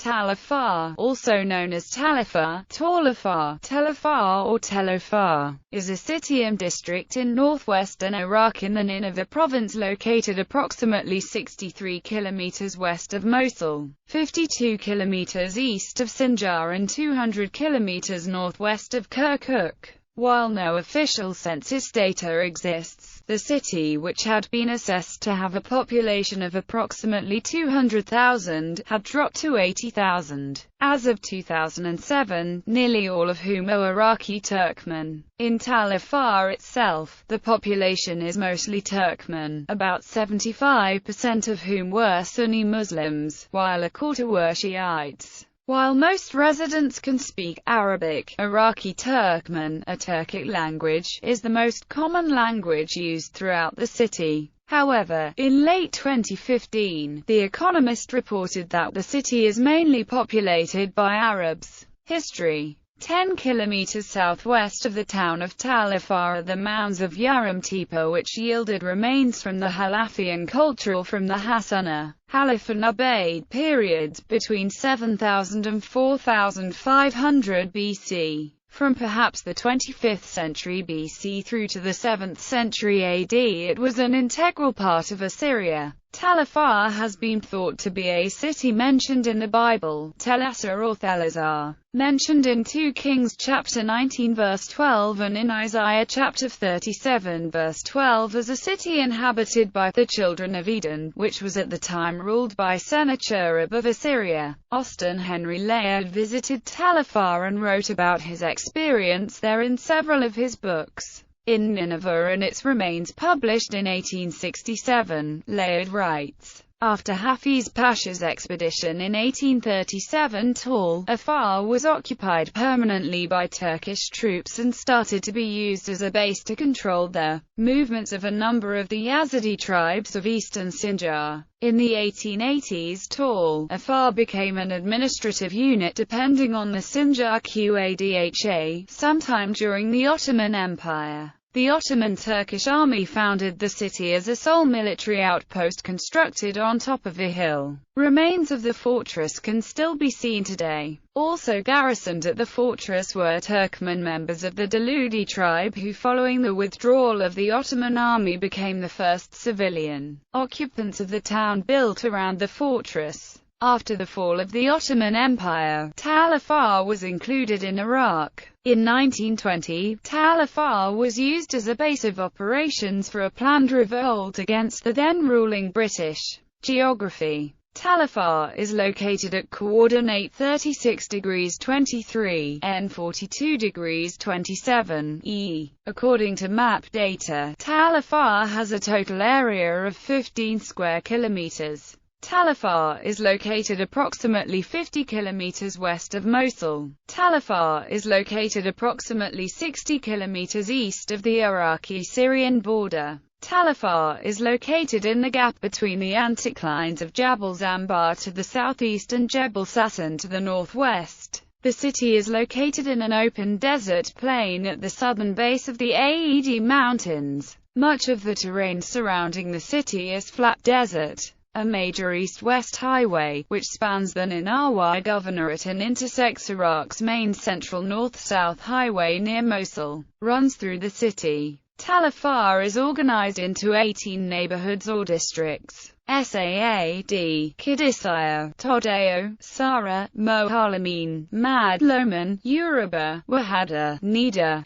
Tal Afar, also known as Tal Afar, Tal Afar, Tel Afar or Tel Afar, is a city and district in northwestern Iraq in the Nineveh province located approximately 63 kilometers west of Mosul, 52 kilometers east of Sinjar and 200 kilometers northwest of Kirkuk. While no official census data exists, the city, which had been assessed to have a population of approximately 200,000, had dropped to 80,000 as of 2007, nearly all of whom are Iraqi Turkmen. In Tal Afar itself, the population is mostly Turkmen, about 75% of whom were Sunni Muslims, while a quarter were Shiites. While most residents can speak Arabic, Iraqi Turkmen, a Turkic language, is the most common language used throughout the city. However, in late 2015, The Economist reported that the city is mainly populated by Arabs. History: 10 kilometers southwest of the town of Tal Afar are the mounds of Yaram Tepe, which yielded remains from the Halafian culture from the Hassana, Halaf and Ubayd periods, between 7000 and 4500 BC. From perhaps the 25th century BC through to the 7th century AD, it was an integral part of Assyria. Tal Afar has been thought to be a city mentioned in the Bible, Tel-Assar or Tel-Azar, mentioned in 2 Kings chapter 19 verse 12 and in Isaiah chapter 37 verse 12 as a city inhabited by the children of Eden, which was at the time ruled by Sennacherib of Assyria. Austen Henry Layard visited Tal Afar and wrote about his experience there in several of his books. In Nineveh and its remains, published in 1867, Layard writes, after Hafiz Pasha's expedition in 1837, Tal Afar was occupied permanently by Turkish troops and started to be used as a base to control the movements of a number of the Yazidi tribes of eastern Sinjar. In the 1880s, Tal Afar became an administrative unit depending on the Sinjar Qadha, sometime during the Ottoman Empire. The Ottoman Turkish army founded the city as a sole military outpost constructed on top of a hill. Remains of the fortress can still be seen today. Also garrisoned at the fortress were Turkmen members of the Daludi tribe who, following the withdrawal of the Ottoman army, became the first civilian occupants of the town built around the fortress. After the fall of the Ottoman Empire, Tal Afar was included in Iraq. In 1920, Tal Afar was used as a base of operations for a planned revolt against the then-ruling British. Geography: Tal Afar is located at coordinate 36 degrees 23, n 42 degrees 27, e. According to map data, Tal Afar has a total area of 15 square kilometers. Tal Afar is located approximately 50 kilometers west of Mosul. Tal Afar is located approximately 60 kilometers east of the Iraqi-Syrian border. Tal Afar is located in the gap between the anticlines of Jabal Zambar to the southeast and Jebel Sassan to the northwest. The city is located in an open desert plain at the southern base of the Aedi Mountains. Much of the terrain surrounding the city is flat desert. A major east-west highway, which spans the Ninawa Governorate and intersects Iraq's main central north-south highway near Mosul, runs through the city. Tal Afar is organized into 18 neighborhoods or districts: Saad, Qadisiyah, Todeo, Sara, Mohalamin, Mad Loman, Yoruba, Wahada, Nida,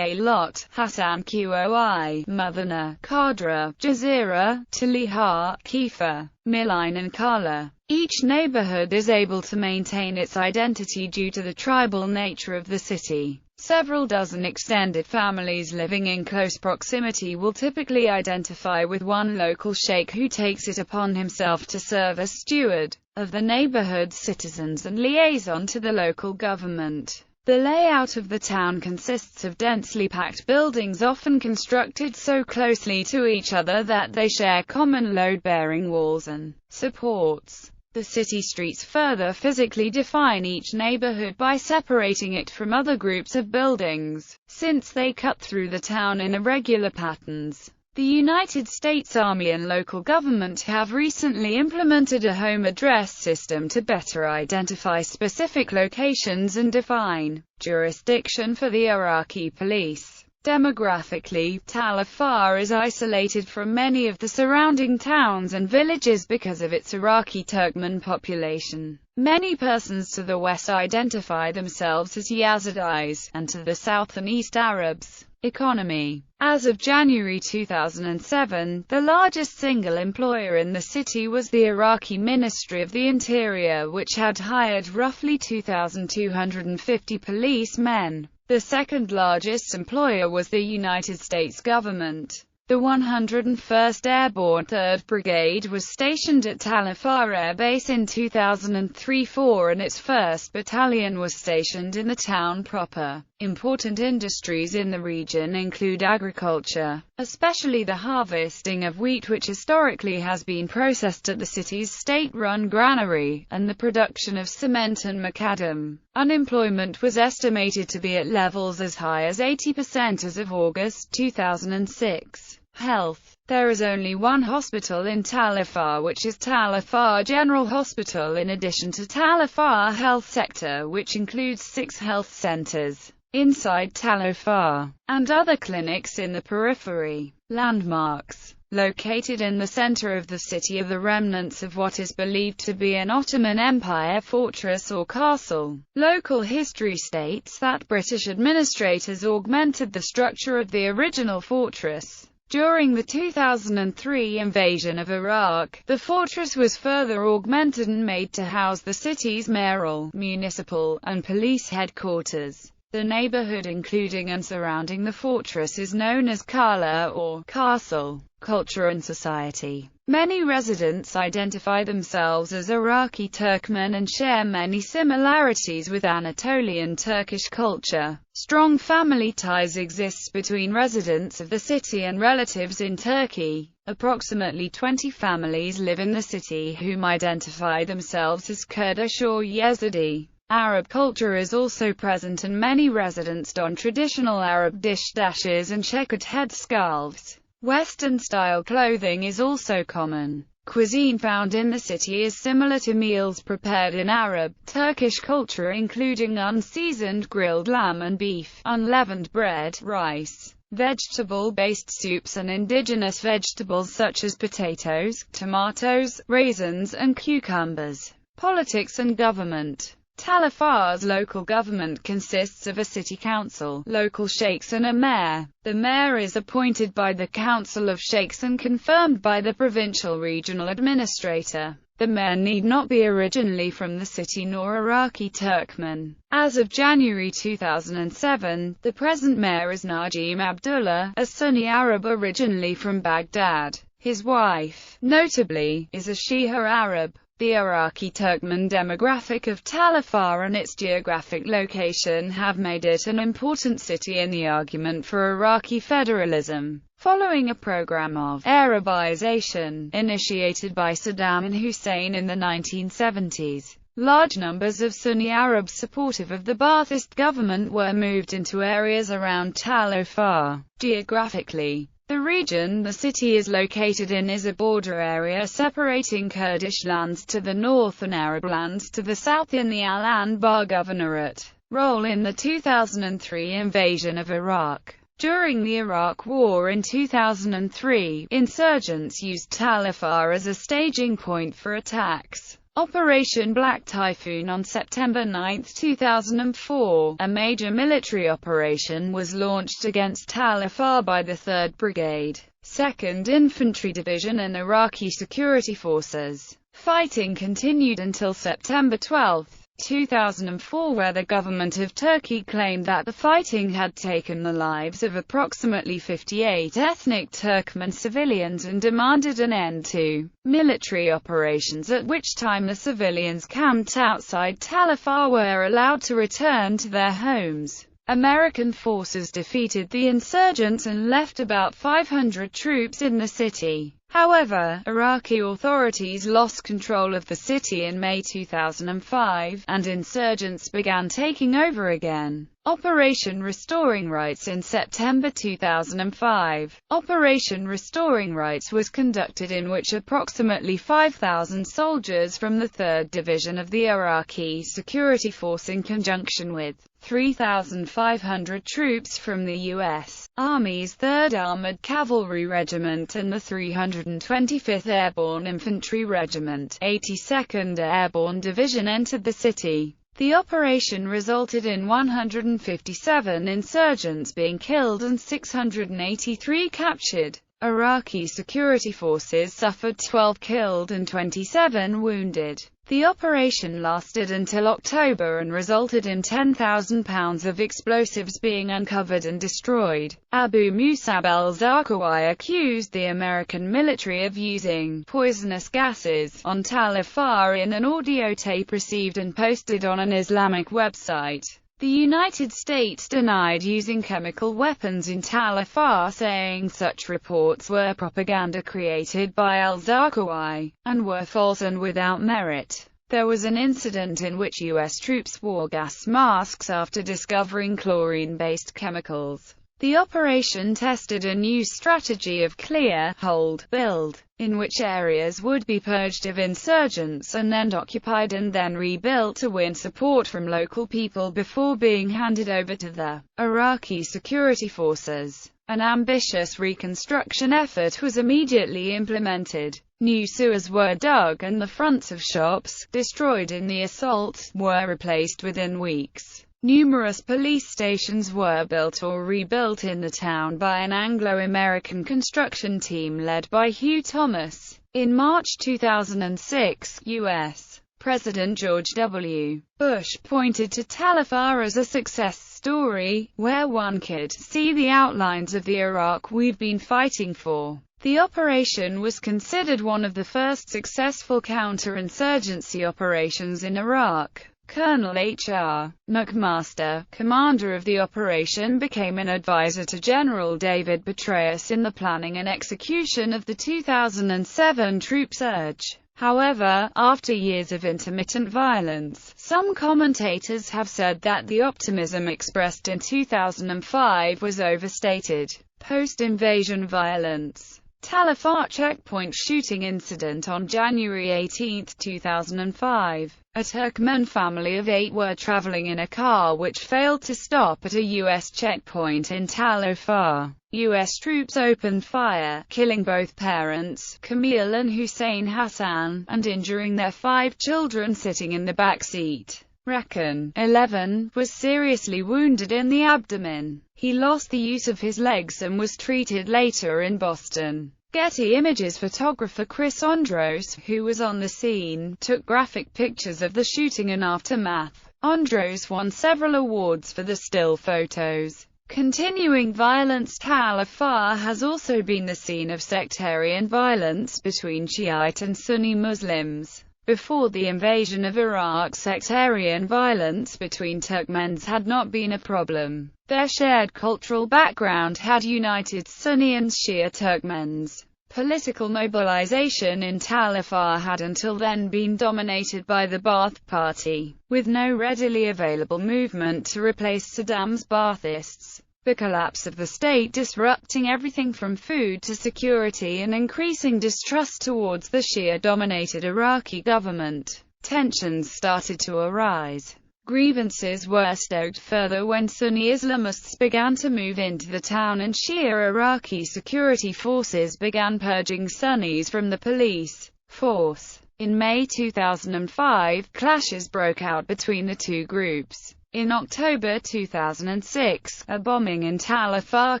Lot, Hassan Qoi, Mudhana, Qadra, Jazeera, Taliha, Kifa, Miline and Kala. Each neighborhood is able to maintain its identity due to the tribal nature of the city. Several dozen extended families living in close proximity will typically identify with one local sheikh who takes it upon himself to serve as steward of the neighborhood's citizens and liaison to the local government. The layout of the town consists of densely packed buildings often constructed so closely to each other that they share common load-bearing walls and supports. The city streets further physically define each neighborhood by separating it from other groups of buildings, since they cut through the town in irregular patterns. The United States Army and local government have recently implemented a home address system to better identify specific locations and define jurisdiction for the Iraqi police. Demographically, Tal Afar is isolated from many of the surrounding towns and villages because of its Iraqi Turkmen population. Many persons to the west identify themselves as Yazidis, and to the south and east Arabs. Economy. As of January 2007, the largest single employer in the city was the Iraqi Ministry of the Interior, which had hired roughly 2,250 policemen. The second largest employer was the United States government. The 101st Airborne 3rd Brigade was stationed at Tal Afar Air Base in 2003-04, and its 1st Battalion was stationed in the town proper. Important industries in the region include agriculture, especially the harvesting of wheat, which historically has been processed at the city's state-run granary, and the production of cement and macadam. Unemployment was estimated to be at levels as high as 80% as of August 2006. Health. There is only one hospital in Tal Afar, which is Tal Afar General Hospital, in addition to Tal Afar Health Sector, which includes 6 health centers inside Tal Afar, and other clinics in the periphery. Landmarks. Located in the center of the city are the remnants of what is believed to be an Ottoman Empire fortress or castle. Local history states that British administrators augmented the structure of the original fortress. During the 2003 invasion of Iraq, the fortress was further augmented and made to house the city's mayoral, municipal, and police headquarters. The neighborhood including and surrounding the fortress is known as Kala or Castle. Culture and society. Many residents identify themselves as Iraqi Turkmen and share many similarities with Anatolian Turkish culture. Strong family ties exist between residents of the city and relatives in Turkey. Approximately 20 families live in the city whom identify themselves as Kurdish or Yazidi. Arab culture is also present, and many residents don traditional Arab dishes and checkered headscarves. Western-style clothing is also common. Cuisine found in the city is similar to meals prepared in Arab, Turkish culture, including unseasoned grilled lamb and beef, unleavened bread, rice, vegetable-based soups, and indigenous vegetables such as potatoes, tomatoes, raisins, and cucumbers. Politics and government. Tal Afar's local government consists of a city council, local sheikhs, and a mayor. The mayor is appointed by the Council of Sheikhs and confirmed by the provincial regional administrator. The mayor need not be originally from the city nor Iraqi Turkmen. As of January 2007, the present mayor is Najim Abdullah, a Sunni Arab originally from Baghdad. His wife, notably, is a Shia Arab. The Iraqi Turkmen demographic of Tal Afar and its geographic location have made it an important city in the argument for Iraqi federalism. Following a program of Arabization initiated by Saddam Hussein in the 1970s, large numbers of Sunni Arabs supportive of the Ba'athist government were moved into areas around Tal Afar. Geographically, the region the city is located in is a border area separating Kurdish lands to the north and Arab lands to the south in the Al-Anbar Governorate. Role in the 2003 invasion of Iraq. During the Iraq War in 2003, insurgents used Tal Afar as a staging point for attacks. Operation Black Typhoon. On September 9, 2004, a major military operation was launched against Tal Afar by the 3rd Brigade, 2nd Infantry Division and Iraqi security forces. Fighting continued until September 12, 2004, where the government of Turkey claimed that the fighting had taken the lives of approximately 58 ethnic Turkmen civilians and demanded an end to military operations, at which time the civilians camped outside Tal Afar were allowed to return to their homes. American forces defeated the insurgents and left about 500 troops in the city. However, Iraqi authorities lost control of the city in May 2005, and insurgents began taking over again. Operation Restoring Rights in September 2005. Operation Restoring Rights was conducted in which approximately 5,000 soldiers from the 3rd Division of the Iraqi Security Force in conjunction with 3,500 troops from the U.S. Army's 3rd Armored Cavalry Regiment and the 325th Airborne Infantry Regiment, 82nd Airborne Division entered the city. The operation resulted in 157 insurgents being killed and 683 captured. Iraqi security forces suffered 12 killed and 27 wounded. The operation lasted until October and resulted in 10,000 pounds of explosives being uncovered and destroyed. Abu Musab al-Zarqawi accused the American military of using poisonous gases on Tal Afar in an audio tape received and posted on an Islamic website. The United States denied using chemical weapons in Tal Afar, saying such reports were propaganda created by al-Zarqawi, and were false and without merit. There was an incident in which U.S. troops wore gas masks after discovering chlorine-based chemicals. The operation tested a new strategy of clear, hold, build, in which areas would be purged of insurgents and then occupied and then rebuilt to win support from local people before being handed over to the Iraqi security forces. An ambitious reconstruction effort was immediately implemented. New sewers were dug and the fronts of shops, destroyed in the assault, were replaced within weeks. Numerous police stations were built or rebuilt in the town by an Anglo-American construction team led by Hugh Thomas. In March 2006, U.S. President George W. Bush pointed to Tal Afar as a success story, where one could see the outlines of the Iraq we've been fighting for. The operation was considered one of the first successful counterinsurgency operations in Iraq. Colonel H.R. McMaster, commander of the operation, became an advisor to General David Petraeus in the planning and execution of the 2007 troop surge. However, after years of intermittent violence, some commentators have said that the optimism expressed in 2005 was overstated. Post-invasion violence. Tal Afar checkpoint shooting incident on January 18, 2005. A Turkmen family of 8 were traveling in a car which failed to stop at a U.S. checkpoint in Tal Afar. U.S. troops opened fire, killing both parents, Camille and Hussein Hassan, and injuring their 5 children sitting in the back seat. Recon 11 was seriously wounded in the abdomen. He lost the use of his legs and was treated later in Boston. Getty Images photographer Chris Ondros, who was on the scene, took graphic pictures of the shooting and aftermath. Ondros won several awards for the still photos. Continuing violence. Tal Afar has also been the scene of sectarian violence between Shiite and Sunni Muslims. Before the invasion of Iraq, sectarian violence between Turkmens had not been a problem. Their shared cultural background had united Sunni and Shia Turkmens. Political mobilization in Tal Afar had until then been dominated by the Ba'ath Party, with no readily available movement to replace Saddam's Baathists. The collapse of the state disrupting everything from food to security and increasing distrust towards the Shia-dominated Iraqi government. Tensions started to arise. Grievances were stoked further when Sunni Islamists began to move into the town and Shia Iraqi security forces began purging Sunnis from the police force. In May 2005, clashes broke out between the two groups. In October 2006, a bombing in Tal Afar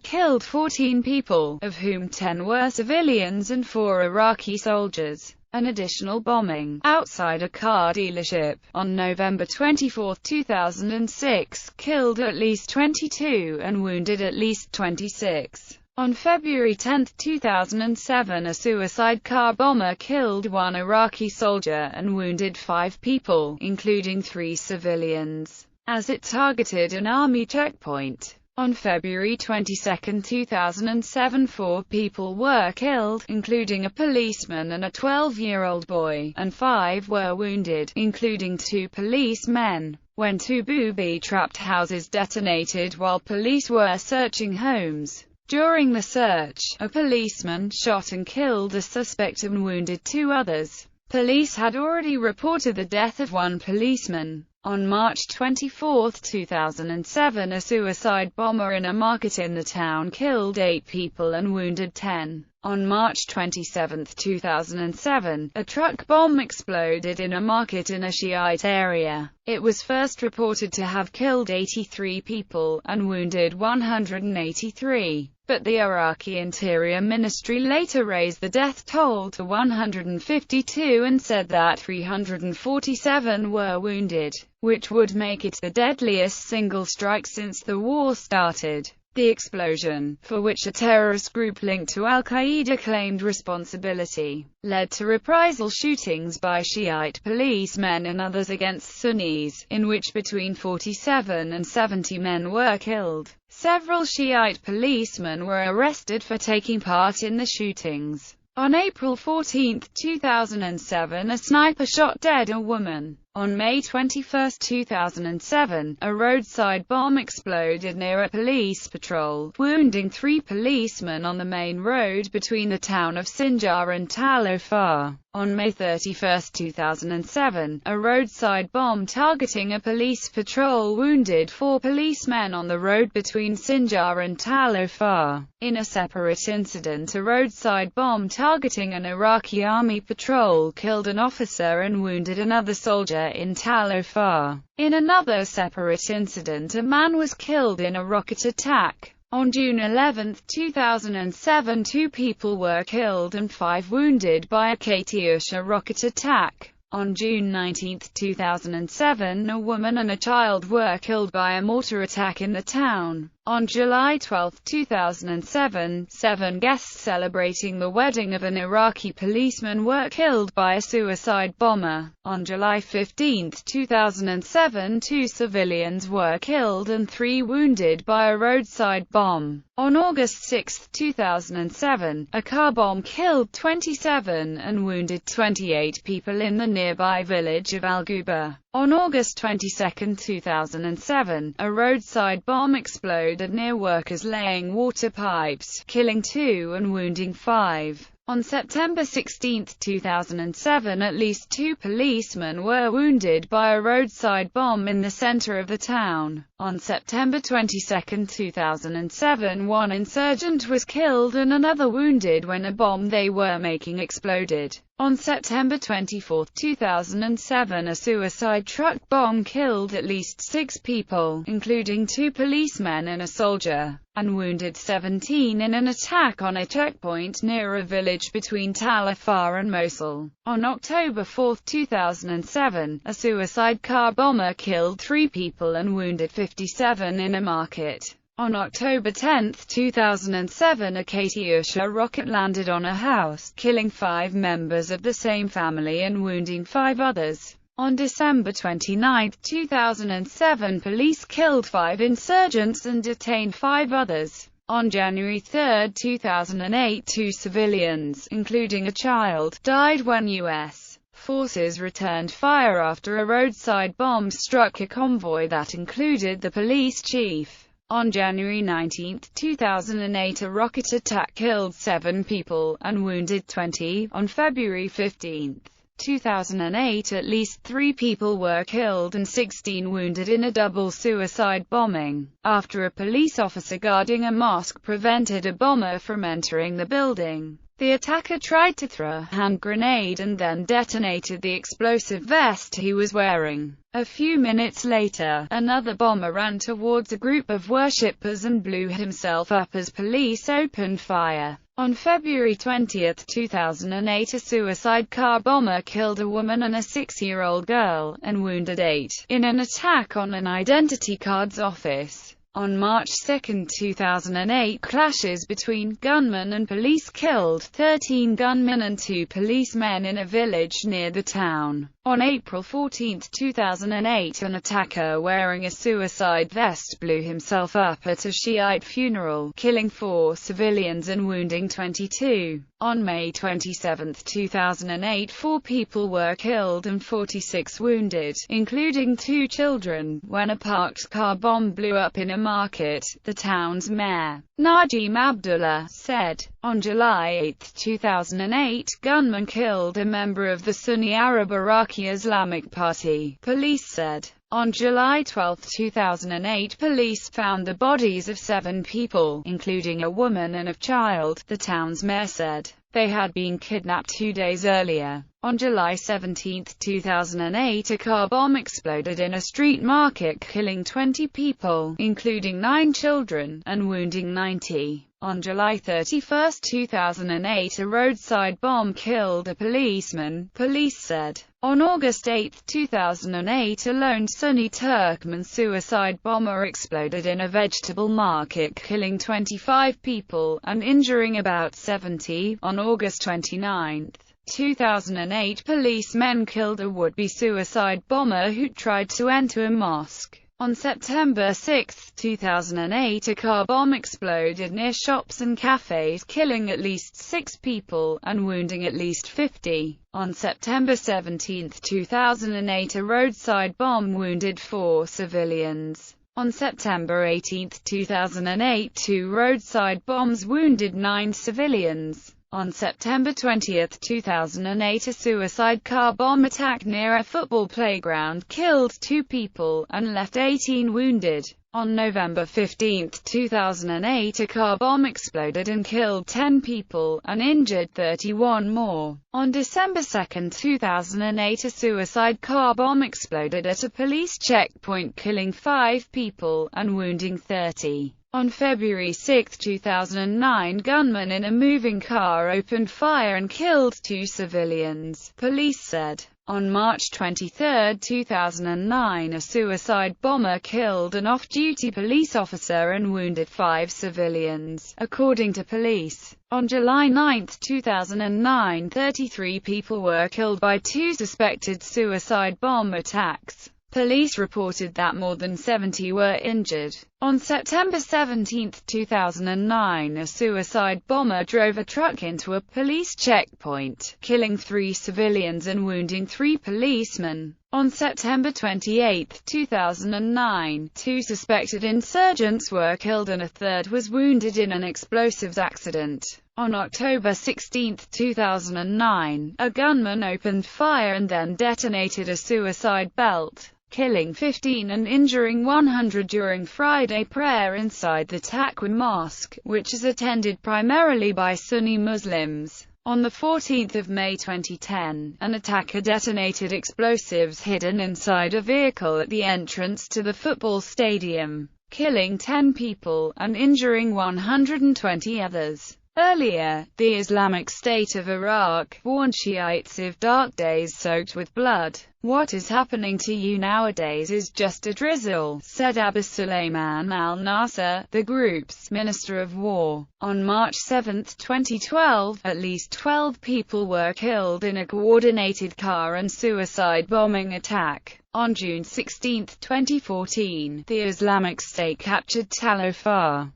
killed 14 people, of whom 10 were civilians and 4 Iraqi soldiers. An additional bombing, outside a car dealership, on November 24, 2006, killed at least 22 and wounded at least 26. On February 10, 2007, a suicide car bomber killed 1 Iraqi soldier and wounded 5 people, including 3 civilians, as it targeted an army checkpoint. On February 22, 2007, 4 people were killed, including a policeman and a 12-year-old boy, and 5 were wounded, including 2 policemen, when 2 booby-trapped houses detonated while police were searching homes. During the search, a policeman shot and killed a suspect and wounded 2 others. Police had already reported the death of 1 policeman. On March 24, 2007, a suicide bomber in a market in the town killed 8 people and wounded 10. On March 27, 2007, a truck bomb exploded in a market in a Shiite area. It was first reported to have killed 83 people, and wounded 183, but the Iraqi Interior Ministry later raised the death toll to 152 and said that 347 were wounded, which would make it the deadliest single strike since the war started. The explosion, for which a terrorist group linked to al-Qaeda claimed responsibility, led to reprisal shootings by Shiite policemen and others against Sunnis, in which between 47 and 70 men were killed. Several Shiite policemen were arrested for taking part in the shootings. On April 14, 2007, a sniper shot dead a woman. On May 21, 2007, a roadside bomb exploded near a police patrol, wounding 3 policemen on the main road between the town of Sinjar and Tal Afar. On May 31, 2007, a roadside bomb targeting a police patrol wounded 4 policemen on the road between Sinjar and Tal Afar. In a separate incident, a roadside bomb targeting an Iraqi army patrol killed an officer and wounded another soldier in Tal Afar. In another separate incident, a man was killed in a rocket attack. On June 11, 2007, 2 people were killed and 5 wounded by a Katyusha rocket attack. On June 19, 2007, a woman and a child were killed by a mortar attack in the town. On July 12, 2007, 7 guests celebrating the wedding of an Iraqi policeman were killed by a suicide bomber. On July 15, 2007, 2 civilians were killed and 3 wounded by a roadside bomb. On August 6, 2007, a car bomb killed 27 and wounded 28 people in the nearby village of Al-Guba. On August 22, 2007, a roadside bomb exploded near workers laying water pipes, killing 2 and wounding 5. On September 16, 2007, at least 2 policemen were wounded by a roadside bomb in the center of the town. On September 22, 2007, 1 insurgent was killed and another wounded when a bomb they were making exploded. On September 24, 2007, a suicide truck bomb killed at least 6 people, including 2 policemen and a soldier, and wounded 17 in an attack on a checkpoint near a village between Tal Afar and Mosul. On October 4, 2007, a suicide car bomber killed 3 people and wounded 57 in a market. On October 10, 2007, a Katyusha rocket landed on a house, killing 5 members of the same family and wounding 5 others. On December 29, 2007, police killed 5 insurgents and detained 5 others. On January 3, 2008, 2 civilians, including a child, died when U.S. forces returned fire after a roadside bomb struck a convoy that included the police chief. On January 19, 2008, a rocket attack killed 7 people and wounded 20. On February 15, 2008, at least 3 people were killed and 16 wounded in a double suicide bombing, after a police officer guarding a mosque prevented a bomber from entering the building. The attacker tried to throw a hand grenade and then detonated the explosive vest he was wearing. A few minutes later, another bomber ran towards a group of worshippers and blew himself up as police opened fire. On February 20, 2008, a suicide car bomber killed a woman and a 6-year-old girl, and wounded 8, in an attack on an identity cards office. On March 2, 2008, clashes between gunmen and police killed 13 gunmen and 2 policemen in a village near the town. On April 14, 2008, an attacker wearing a suicide vest blew himself up at a Shiite funeral, killing 4 civilians and wounding 22. On May 27, 2008, 4 people were killed and 46 wounded, including 2 children, when a parked car bomb blew up in a market, the town's mayor, Najim Abdullah, said. On July 8, 2008, gunmen killed a member of the Sunni Arab Iraqi Islamic Party, police said. On July 12, 2008, police found the bodies of 7 people, including a woman and a child, the town's mayor said. They had been kidnapped 2 days earlier. On July 17, 2008, a car bomb exploded in a street market, killing 20 people, including 9 children, and wounding 90. On July 31, 2008, a roadside bomb killed a policeman, police said. On August 8, 2008, a lone Sunni Turkmen suicide bomber exploded in a vegetable market, killing 25 people, and injuring about 70. On August 29, 2008, policemen killed a would-be suicide bomber who tried to enter a mosque. On September 6, 2008, a car bomb exploded near shops and cafes, killing at least 6 people, and wounding at least 50. On September 17, 2008, a roadside bomb wounded 4 civilians. On September 18, 2008, 2 roadside bombs wounded 9 civilians. On September 20, 2008, a suicide car bomb attack near a football playground killed 2 people, and left 18 wounded. On November 15, 2008, a car bomb exploded and killed 10 people, and injured 31 more. On December 2, 2008, a suicide car bomb exploded at a police checkpoint, killing 5 people, and wounding 30. On February 6, 2009, gunmen in a moving car opened fire and killed 2 civilians, police said. On March 23, 2009, a suicide bomber killed an off-duty police officer and wounded 5 civilians, according to police. On July 9, 2009, 33 people were killed by 2 suspected suicide bomb attacks. Police reported that more than 70 were injured. On September 17, 2009, a suicide bomber drove a truck into a police checkpoint, killing 3 civilians and wounding 3 policemen. On September 28, 2009, 2 suspected insurgents were killed and a third was wounded in an explosives accident. On October 16, 2009, a gunman opened fire and then detonated a suicide belt, killing 15 and injuring 100 during Friday prayer inside the Taqwa Mosque, which is attended primarily by Sunni Muslims. On 14 May 2010, an attacker detonated explosives hidden inside a vehicle at the entrance to the football stadium, killing 10 people, and injuring 120 others. Earlier, the Islamic State of Iraq warned Shiites of dark days soaked with blood. "What is happening to you nowadays is just a drizzle," said Abu Sulayman al-Nasser, the group's Minister of War. On March 7, 2012, at least 12 people were killed in a coordinated car and suicide bombing attack. On June 16, 2014, the Islamic State captured Tal Afar,